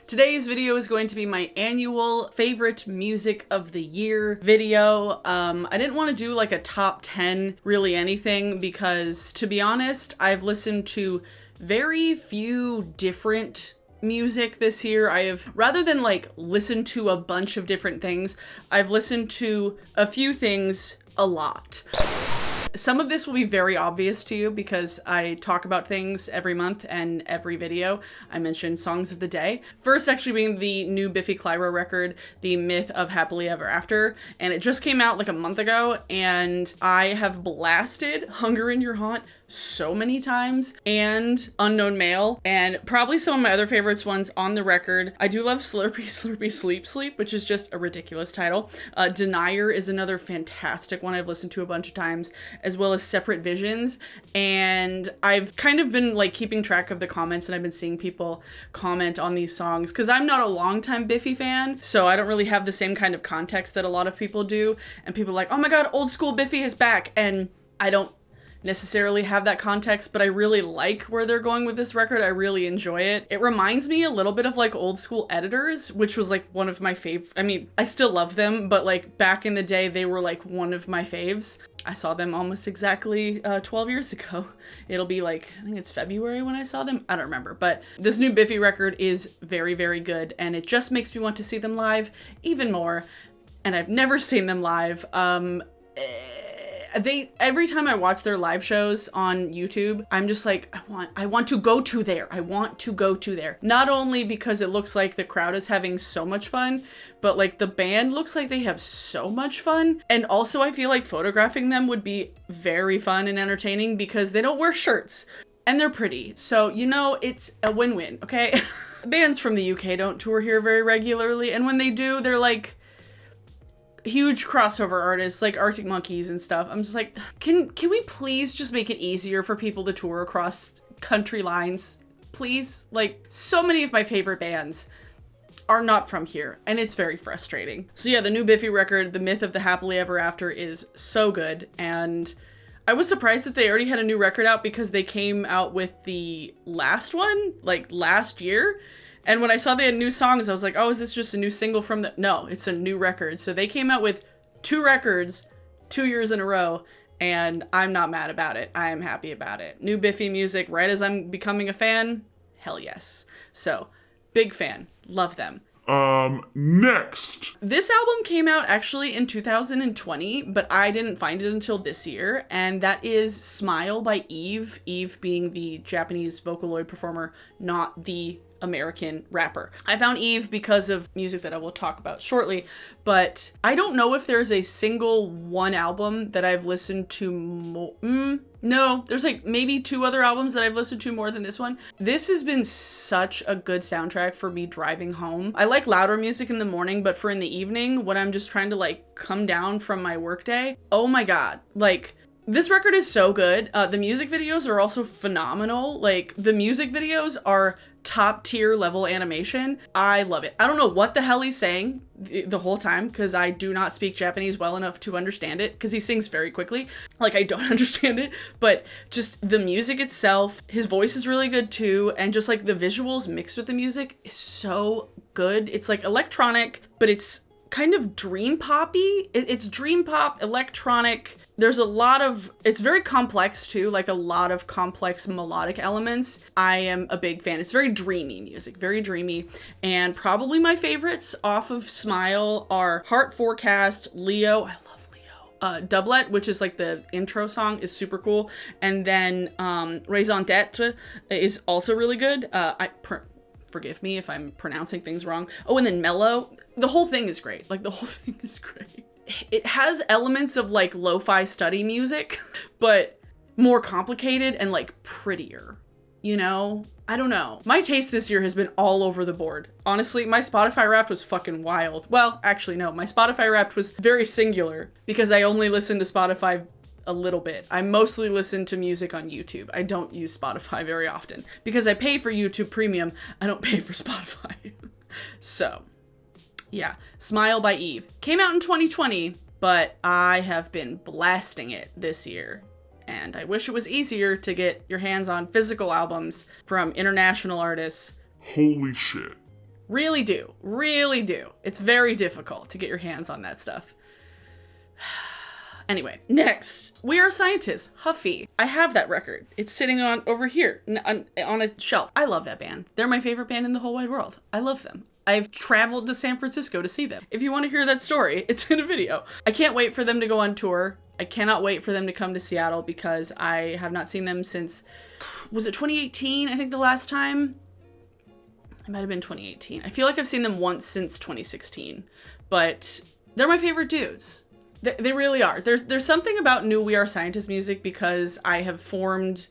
Today's video is going to be my annual favorite music of the year video. I didn't want to do like a top 10 really anything because, to be honest, I've listened to very few different music this year. I have, rather than like listen to a bunch of different things, I've listened to a few things a lot. Some of this will be very obvious to you because I talk about things every month and every video. I mention songs of the day. First actually being the new Biffy record, The Myth of Happily Ever After. And it just came out like a month ago and I have blasted Hunger in Your Haunt so many times and Unknown Male and probably some of my other favorites ones on the record. I do love Slurpee Slurpee Sleep Sleep, which is just a ridiculous title. Denier is another fantastic one I've listened to a bunch of times, as well as Separate Visions. And I've kind of been like keeping track of the comments and I've been seeing people comment on these songs because I'm not a longtime Biffy fan, so I don't really have the same kind of context that a lot of people do. And people are like, oh my god, old school Biffy is back. And I don't necessarily have that context, but I really like where they're going with this record. I really enjoy it. It reminds me a little bit of like old school Editors, which was like one of my favorite. I mean, I still love them, but like back in the day, they were like one of my faves. I saw them almost exactly 12 years ago. It'll be like, I think it's February when I saw them. I don't remember, but this new Biffy record is very, very good. And it just makes me want to see them live even more. And I've never seen them live. Every time I watch their live shows on YouTube, I'm just like, I want to go to there. I want to go to there. Not only because it looks like the crowd is having so much fun, but like the band looks like they have so much fun. And also I feel like photographing them would be very fun and entertaining because they don't wear shirts and they're pretty. So, you know, it's a win-win, okay? Bands from the UK don't tour here very regularly. And when they do, they're like huge crossover artists like Arctic Monkeys and stuff. I'm just like, can we please just make it easier for people to tour across country lines? Please? Like, so many of my favorite bands are not from here, and it's very frustrating. So yeah, the new Biffy record, The Myth of the Happily Ever After, is so good, and I was surprised that they already had a new record out because they came out with the last one, like, last year. And when I saw they had new songs, I was like, oh, is this just a new single from the... No, it's a new record. So they came out with 2 records 2 years in a row, and I'm not mad about it. I am happy about it. New Biffy music, right as I'm becoming a fan? Hell yes. So, big fan. Love them. Next. This album came out actually in 2020, but I didn't find it until this year, and that is Smile by Eve. Eve being the Japanese Vocaloid performer, not the American rapper. I found Eve because of music that I will talk about shortly, but I don't know if there's a single one album that I've listened to more. No, there's like maybe 2 other albums that I've listened to more than this one. This has been such a good soundtrack for me driving home. I like louder music in the morning, but for in the evening when I'm just trying to like come down from my workday, oh my god, like this record is so good. The music videos are also phenomenal. Like the music videos are top tier level animation. I love it. I don't know what the hell he's saying the whole time because I do not speak Japanese well enough to understand it because he sings very quickly. Like I don't understand it, but just the music itself, his voice is really good too. And just like the visuals mixed with the music is so good. It's like electronic, but it's kind of dream poppy. It's dream pop, electronic. There's a lot of, it's very complex too, like a lot of complex melodic elements. I am a big fan. It's very dreamy music, very dreamy. And probably my favorites off of Smile are Heart Forecast, Leo. I love Leo. Doublet, which is like the intro song, is super cool. And then Raison d'etre is also really good. Forgive me if I'm pronouncing things wrong. Oh, and then Mellow. The whole thing is great. Like, the whole thing is great. It has elements of, like, lo-fi study music, but more complicated and, like, prettier. You know? I don't know. My taste this year has been all over the board. Honestly, my Spotify Wrapped was fucking wild. Well, actually, no. My Spotify Wrapped was very singular because I only listen to Spotify a little bit. I mostly listen to music on YouTube. I don't use Spotify very often because I pay for YouTube Premium. I don't pay for Spotify. So, yeah. Smile by Eve. Came out in 2020, but I have been blasting it this year. And I wish it was easier to get your hands on physical albums from international artists. Holy shit. Really do. Really do. It's very difficult to get your hands on that stuff. Anyway, next, We Are Scientists, Huffy. I have that record. It's sitting on over here on a shelf. I love that band. They're my favorite band in the whole wide world. I love them. I've traveled to San Francisco to see them. If you want to hear that story, it's in a video. I can't wait for them to go on tour. I cannot wait for them to come to Seattle because I have not seen them since, was it 2018? I think the last time. It might have been 2018. I feel like I've seen them once since 2016, but they're my favorite dudes. They really are. There's something about new We Are Scientists music because I have formed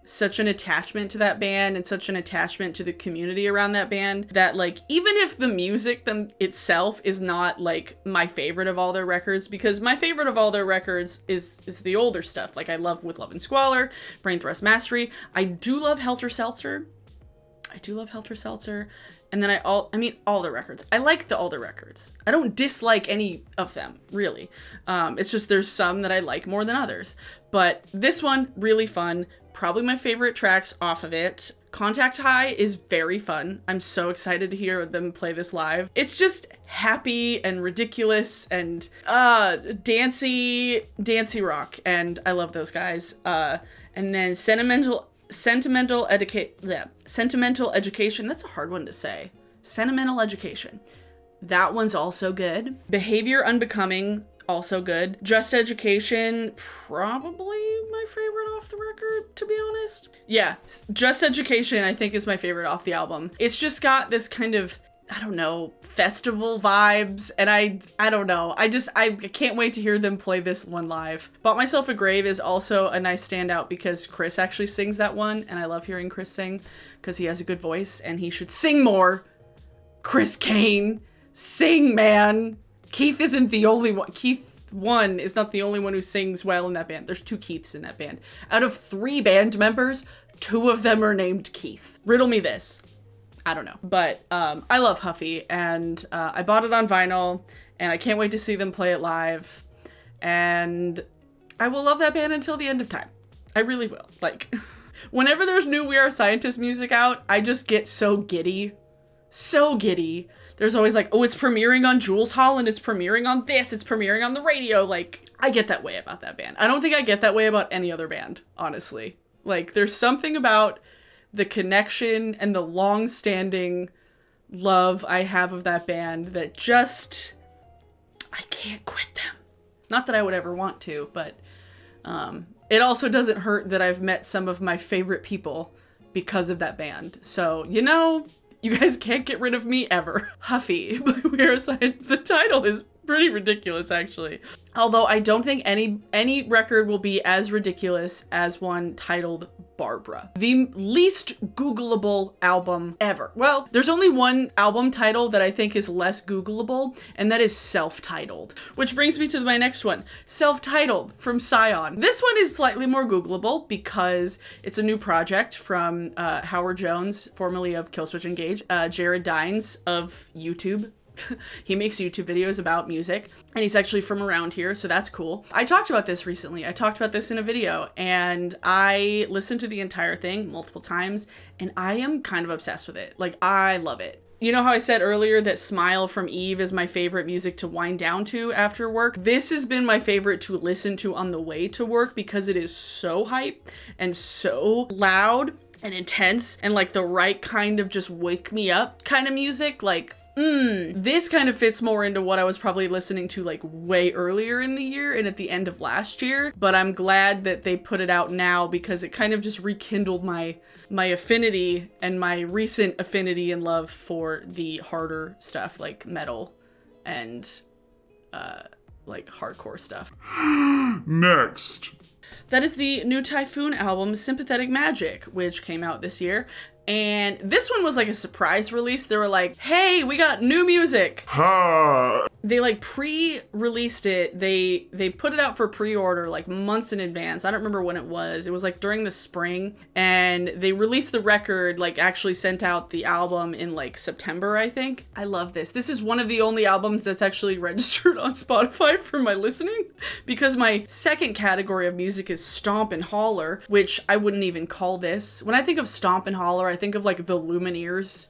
such an attachment to that band and such an attachment to the community around that band that, like, even if the music itself is not like my favorite of all their records, because my favorite of all their records is the older stuff. Like, I love With Love and Squalor, Brain Thrust Mastery. I do love Helter Seltzer. And then all the records. I like all the records. I don't dislike any of them, really. It's just there's some that I like more than others. But this one, really fun. Probably my favorite tracks off of it. Contact High is very fun. I'm so excited to hear them play this live. It's just happy and ridiculous and dancey rock. And I love those guys. And then Sentimental Education. That's a hard one to say. Sentimental Education. That one's also good. Behavior Unbecoming, also good. Just Education, probably my favorite off the record, to be honest. Yeah, Just Education I think is my favorite off the album. It's just got this kind of, I don't know, festival vibes, and I don't know. I can't wait to hear them play this one live. Bought Myself a Grave is also a nice standout because Chris actually sings that one, and I love hearing Chris sing because he has a good voice, and he should sing more. Chris Kane, sing, man. Keith isn't the only one. Keith 1 is not the only one who sings well in that band. There's 2 Keiths in that band. Out of 3 band members, 2 of them are named Keith. Riddle me this. I don't know. But I love Huffy, and I bought it on vinyl, and I can't wait to see them play it live. And I will love that band until the end of time. I really will. Like, whenever there's new We Are Scientists music out, I just get so giddy. So giddy. There's always like, oh, it's premiering on Jules Holland, it's premiering on this, it's premiering on the radio. Like, I get that way about that band. I don't think I get that way about any other band, honestly. Like, there's something about the connection and the long-standing love I have of that band that just, I can't quit them. Not that I would ever want to, but it also doesn't hurt that I've met some of my favorite people because of that band. So, you know, you guys can't get rid of me ever. Huffy by We Are Scientists. The title is pretty ridiculous, actually. Although I don't think any record will be as ridiculous as one titled Barbara. The least Googleable album ever. Well, there's only one album title that I think is less Googleable, and that is Self-Titled. Which brings me to my next one. Self-Titled from Scion. This one is slightly more Googleable because it's a new project from Howard Jones, formerly of Killswitch Engage, Jared Dines of YouTube. He makes YouTube videos about music, and he's actually from around here, so that's cool. I talked about this recently. I talked about this in a video, and I listened to the entire thing multiple times, and I am kind of obsessed with it. Like, I love it. You know how I said earlier that Smile from Eve is my favorite music to wind down to after work? This has been my favorite to listen to on the way to work because it is so hype and so loud and intense and like the right kind of just wake me up kind of music. Like, this kind of fits more into what I was probably listening to like way earlier in the year and at the end of last year, but I'm glad that they put it out now because it kind of just rekindled my affinity and my recent affinity and love for the harder stuff like metal and like hardcore stuff. Next. That is the new Typhoon album, Sympathetic Magic, which came out this year. And this one was like a surprise release. They were like, hey, we got new music. Ha! They like pre-released it. They put it out for pre-order like months in advance. I don't remember when it was. It was like during the spring. And they released the record, like actually sent out the album in like September, I think. I love this. This is one of the only albums that's actually registered on Spotify for my listening. Because my second category of music is Stomp and Holler, which I wouldn't even call this. When I think of Stomp and Holler, I I think of like the Lumineers,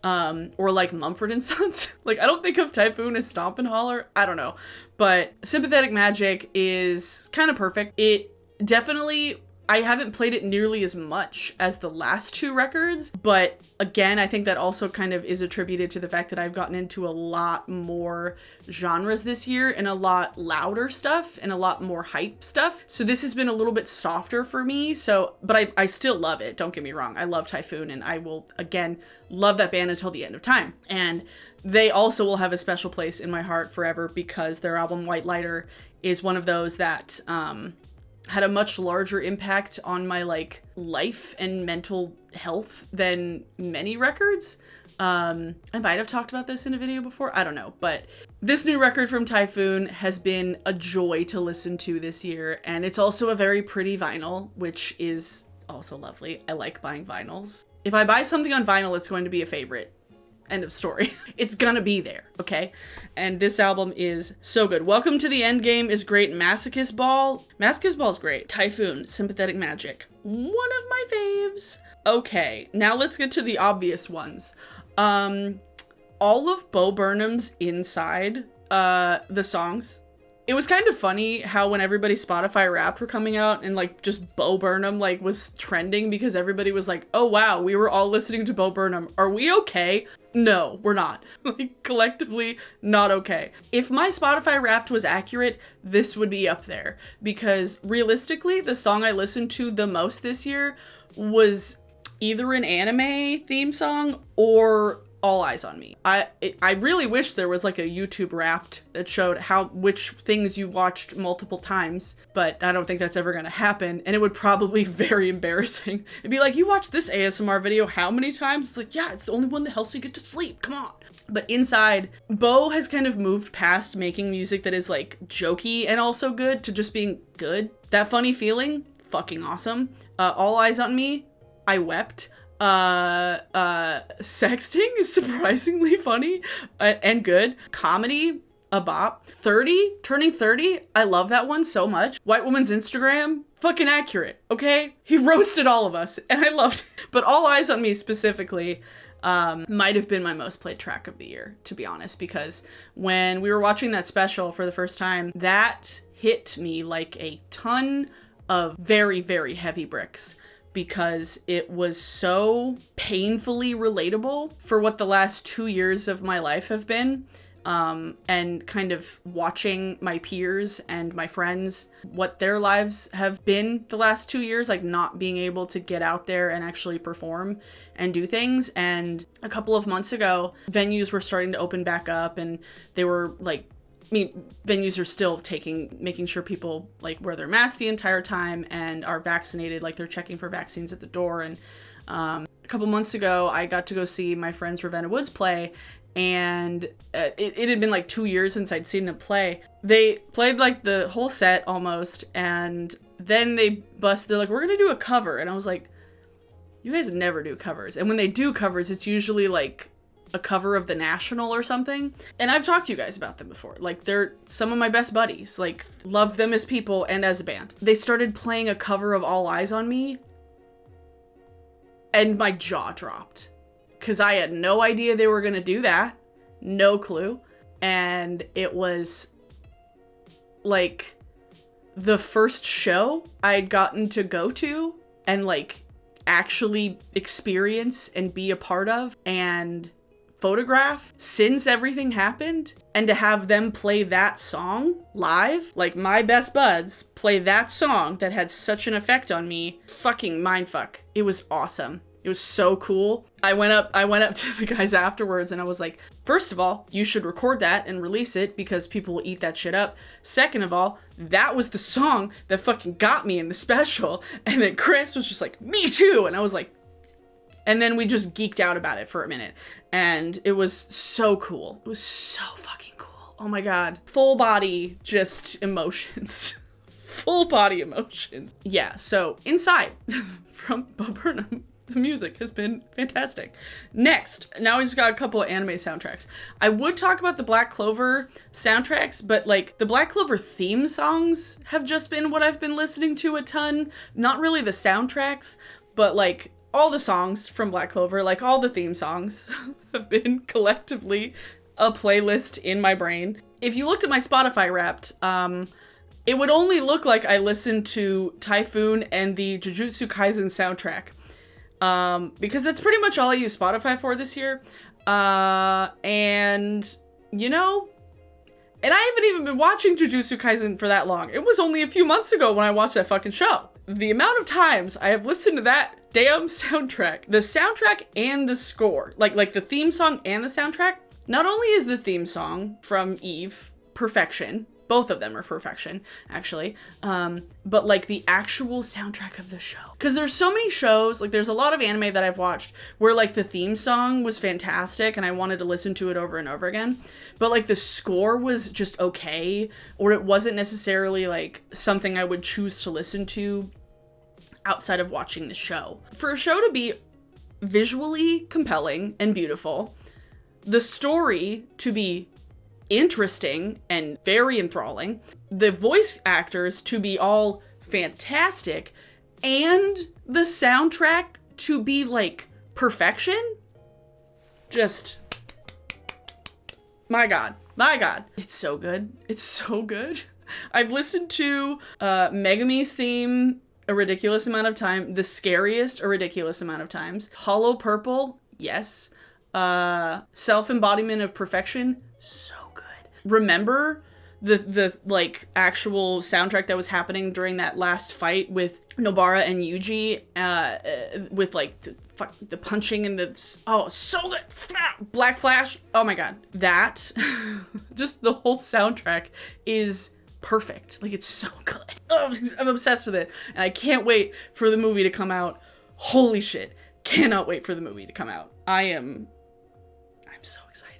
or like Mumford & Sons. Like, I don't think of Typhoon as Stomp and Holler. I don't know. But Sympathetic Magic is kind of perfect. It definitely, I haven't played it nearly as much as the last two records, but again, I think that also kind of is attributed to the fact that I've gotten into a lot more genres this year and a lot louder stuff and a lot more hype stuff. So this has been a little bit softer for me. So, but I still love it. Don't get me wrong. I love Typhoon, and I will, again, love that band until the end of time. And they also will have a special place in my heart forever because their album White Lighter is one of those that, had a much larger impact on my like life and mental health than many records. I might have talked about this in a video before, I don't know, but this new record from Typhoon has been a joy to listen to this year, and it's also a very pretty vinyl, which is also lovely. I like buying vinyls. If I buy something on vinyl, it's going to be a favorite. End of story. It's gonna be there, okay? And this album is so good. Welcome to the Endgame is great. Masochist Ball is great. Typhoon, Sympathetic Magic, one of my faves. Okay, now let's get to the obvious ones. All of Bo Burnham's Inside, the songs. It was kind of funny how when everybody's Spotify Wrapped were coming out and like just Bo Burnham like was trending because everybody was like, oh wow, we were all listening to Bo Burnham. Are we okay? No, we're not. Like, collectively not okay. If my Spotify Wrapped was accurate, this would be up there because realistically, the song I listened to the most this year was either an anime theme song or All Eyes on Me. I really wish there was like a YouTube Wrapped that showed which things you watched multiple times, but I don't think that's ever gonna happen, and it would probably be very embarrassing. It'd be like, you watched this ASMR video how many times? It's like, yeah, it's the only one that helps me get to sleep, come on. But Inside, Bo has kind of moved past making music that is like jokey and also good to just being good. That funny feeling, fucking awesome. All Eyes on Me, I wept. Sexting is surprisingly funny and good. Comedy, a bop. 30, turning 30, I love that one so much. White Woman's Instagram, fucking accurate, okay? He roasted all of us, and I loved it. But All Eyes on Me specifically might have been my most played track of the year, to be honest, because when we were watching that special for the first time, that hit me like a ton of very, very heavy bricks, because it was so painfully relatable for what the last 2 years of my life have been. And kind of watching my peers and my friends, what their lives have been the last 2 years, like not being able to get out there and actually perform and do things. And a couple of months ago, venues were starting to open back up, and they were like, venues are still making sure people like wear their masks the entire time and are vaccinated, like they're checking for vaccines at the door. And a couple months ago, I got to go see my friends Ravenna Woods play, and it had been like 2 years since I'd seen them play. They played like the whole set almost, and then they're like, we're gonna do a cover. And I was like, you guys never do covers. And when they do covers, it's usually like a cover of The National or something. And I've talked to you guys about them before. Like, they're some of my best buddies. Like, love them as people and as a band. They started playing a cover of All Eyes on Me, and my jaw dropped. Because I had no idea they were going to do that. No clue. And it was like the first show I'd gotten to go to and like actually experience and be a part of and photograph since everything happened. And to have them play that song live, like my best buds play that song that had such an effect on me, fucking mindfuck. It was awesome. It was so cool. I went up to the guys afterwards and I was like, first of all, you should record that and release it because people will eat that shit up. Second of all, that was the song that fucking got me in the special. And then Chris was just like, me too. And I was like, and then we just geeked out about it for a minute. And it was so cool. It was so fucking cool. Oh my God. Full body just emotions. Full body emotions. Yeah, so Inside from Bo Burnham. The music has been fantastic. Next, now we just got a couple of anime soundtracks. I would talk about the Black Clover soundtracks, but like the Black Clover theme songs have just been what I've been listening to a ton. Not really the soundtracks, but like all the songs from Black Clover, like all the theme songs, have been collectively a playlist in my brain. If you looked at my Spotify Wrapped, it would only look like I listened to Typhoon and the Jujutsu Kaisen soundtrack. Because that's pretty much all I use Spotify for this year. And, you know, and I haven't even been watching Jujutsu Kaisen for that long. It was only a few months ago when I watched that fucking show. The amount of times I have listened to that damn soundtrack, the soundtrack and the score, like the theme song and the soundtrack. Not only is the theme song from Eve perfection, both of them are perfection, actually, but like the actual soundtrack of the show. Because there's so many shows, like there's a lot of anime that I've watched where like the theme song was fantastic and I wanted to listen to it over and over again, but like the score was just okay, or it wasn't necessarily like something I would choose to listen to outside of watching the show. For a show to be visually compelling and beautiful, the story to be interesting and very enthralling, the voice actors to be all fantastic, and the soundtrack to be like perfection, just my god, it's so good. It's so good. I've listened to Megumi's theme a ridiculous amount of time, the scariest a ridiculous amount of times, Hollow Purple, yes, Self-Embodiment of Perfection, so good. Remember the like actual soundtrack that was happening during that last fight with Nobara and Yuji, with like the punching and the, oh, so good. Black Flash, oh my god, that just the whole soundtrack is perfect. Like, it's so good. Oh, I'm obsessed with it, and I can't wait for the movie to come out. Holy shit, cannot wait for the movie to come out. I'm so excited.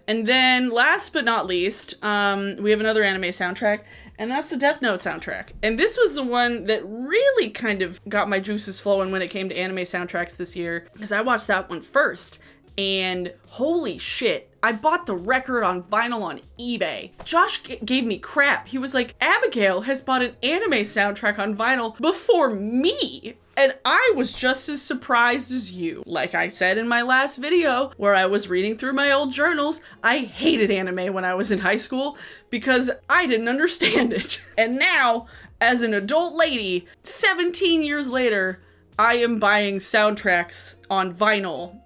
And then, last but not least, we have another anime soundtrack, and that's the Death Note soundtrack. And this was the one that really kind of got my juices flowing when it came to anime soundtracks this year, because I watched that one first, and holy shit, I bought the record on vinyl on eBay. Josh gave me crap. He was like, Abigail has bought an anime soundtrack on vinyl before me. And I was just as surprised as you. Like I said in my last video, where I was reading through my old journals, I hated anime when I was in high school because I didn't understand it. And now, as an adult lady, 17 years later, I am buying soundtracks on vinyl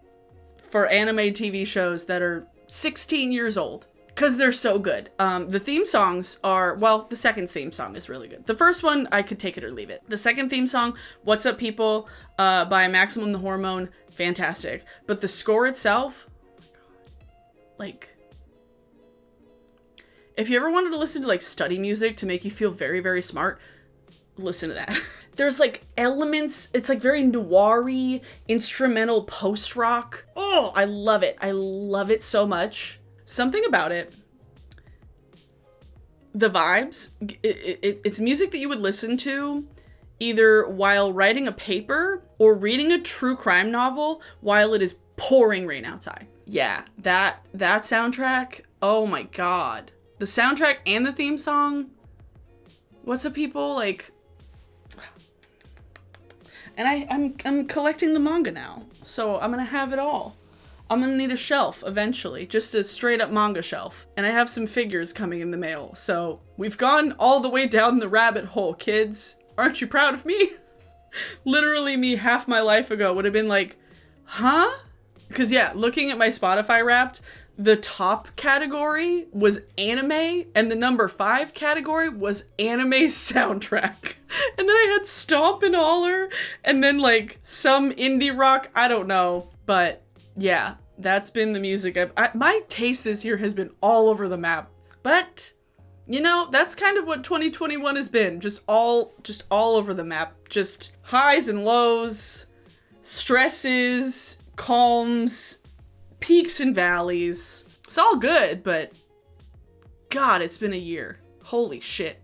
for anime TV shows that are 16 years old, because they're so good. The theme songs are, well, the second theme song is really good. The first one, I could take it or leave it. The second theme song, What's Up People, by Maximum the Hormone, fantastic. But the score itself, oh my god, like, if you ever wanted to listen to like study music to make you feel very, very smart, listen to that. There's like elements, it's like very noir-y, instrumental post-rock. Oh, I love it. I love it so much. Something about it, the vibes, it's music that you would listen to either while writing a paper or reading a true crime novel while it is pouring rain outside. Yeah, that soundtrack, oh my god. The soundtrack and the theme song, What's Up People, like, and I'm collecting the manga now, so I'm gonna have it all. I'm gonna need a shelf eventually, just a straight up manga shelf. And I have some figures coming in the mail, so we've gone all the way down the rabbit hole, kids. Aren't you proud of me? Literally me half my life ago would have been like, huh? Because yeah, looking at my Spotify Wrapped, the top category was anime, and the number 5 category was anime soundtrack. And then I had Stomp and Holler, and then like some indie rock, I don't know. But yeah, that's been the music. My taste this year has been all over the map. But, you know, that's kind of what 2021 has been. Just all over the map. Just highs and lows, stresses, calms, peaks and valleys. It's all good, but God, it's been a year. Holy shit.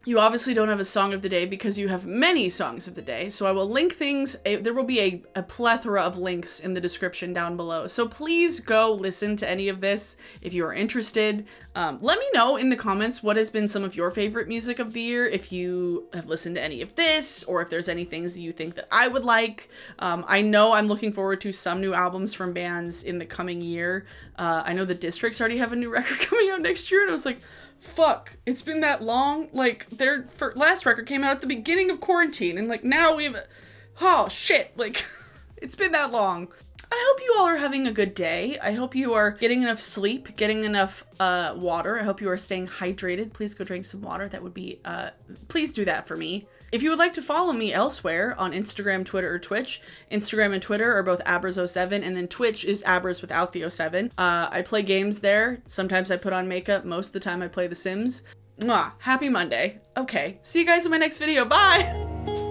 You obviously don't have a song of the day because you have many songs of the day. So I will link things. There will be a plethora of links in the description down below. So please go listen to any of this if you are interested. Let me know in the comments what has been some of your favorite music of the year. If you have listened to any of this, or if there's any things that you think that I would like. I know I'm looking forward to some new albums from bands in the coming year. I know the Districts already have a new record coming out next year, and I was like, fuck, it's been that long. Like, their last record came out at the beginning of quarantine, and like now we have oh shit, like it's been that long. I hope you all are having a good day. I hope you are getting enough sleep, getting enough water. I hope you are staying hydrated. Please go drink some water. That would be please do that for me. If you would like to follow me elsewhere on Instagram, Twitter, or Twitch, Instagram and Twitter are both Abras07, and then Twitch is Abras without the 07. I play games there. Sometimes I put on makeup. Most of the time I play The Sims. Mwah. Happy Monday. Okay, see you guys in my next video. Bye!